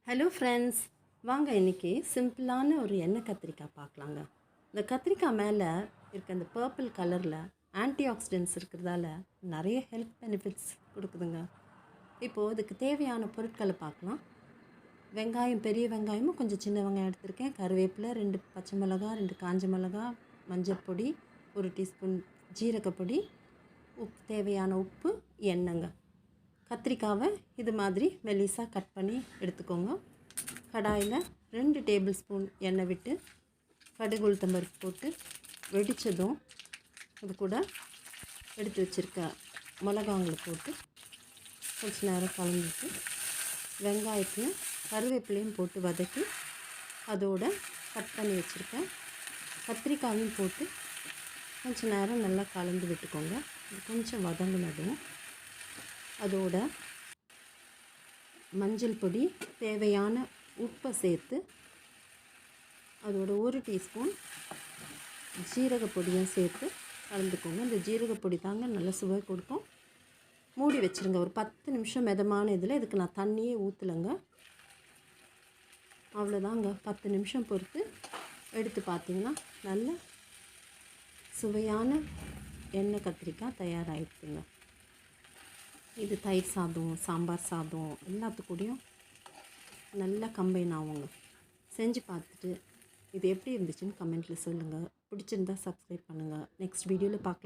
Hello friends, வாங்க இன்றைக்கி சிம்பிளான ஒரு எண்ணெய் கத்திரிக்காய் பார்க்கலாங்க. இந்த கத்திரிக்காய் மேலே இருக்க அந்த பர்பிள் கலரில் ஆன்டி ஆக்சிடென்ட்ஸ் இருக்கிறதால நிறைய ஹெல்த் பெனிஃபிட்ஸ் கொடுக்குதுங்க. இப்போது இதுக்கு தேவையான பொருட்களை பார்க்கலாம். வெங்காயம், பெரிய வெங்காயமும் கொஞ்சம் சின்ன வெங்காயம் எடுத்திருக்கேன். கருவேப்பிலை, 2 பச்சை மிளகா, 2 காஞ்ச மிளகா, மஞ்சள் பொடி, 1 டீஸ்பூன் ஜீரகப்பொடி, தேவையான உப்பு, எண்ணெய்ங்க. கத்திரிக்காவை இது மாதிரி மெல்லிசாக கட் பண்ணி எடுத்துக்கோங்க. கடாயில் 2 டேபிள் ஸ்பூன் எண்ணெய் விட்டு கடுகு உளுத்தம்பருப்பு போட்டு வெடித்ததும் அது கூட எடுத்து வச்சுருக்க மிளகாங்களை போட்டு கொஞ்சம் நேரம் கலந்துட்டு வெங்காயத்தையும் கருவேப்பிலையும் போட்டு வதக்கி அதோட கட் பண்ணி வச்சுருக்கேன் கத்திரிக்காயும் போட்டு கொஞ்சம் நேரம் நல்லா கலந்து விட்டுக்கோங்க. கொஞ்சம் வதங்கினதும் அதோட மஞ்சள் பொடி, தேவையான உப்பை சேர்த்து அதோட 1 டீஸ்பூன் ஜீரகப்பொடியும் சேர்த்து கலந்துக்கோங்க. இந்த ஜீரகப்பொடி தாங்க நல்ல சுவை கொடுக்கும். மூடி வச்சுருங்க ஒரு 10 நிமிஷம் மிதமான இதில். இதுக்கு நான் தண்ணியே ஊற்றலைங்க. அவ்வளோதாங்க. 10 நிமிஷம் பொறுத்து எடுத்து பார்த்திங்கன்னா நல்ல சுவையான எண்ணெய் கத்திரிக்காய் தயாராகிடுதுங்க. இது தயிர் சாதம், சாம்பார் சாதம் எல்லாத்துக்கூடையும் நல்லா கம்பைன் ஆகுங்க. செஞ்சு பார்த்துட்டு இது எப்படி இருந்துச்சுன்னு கமெண்ட்டில் சொல்லுங்கள். பிடிச்சிருந்தா சப்ஸ்கிரைப் பண்ணுங்கள். நெக்ஸ்ட் வீடியோவில் பார்க்கலாம்.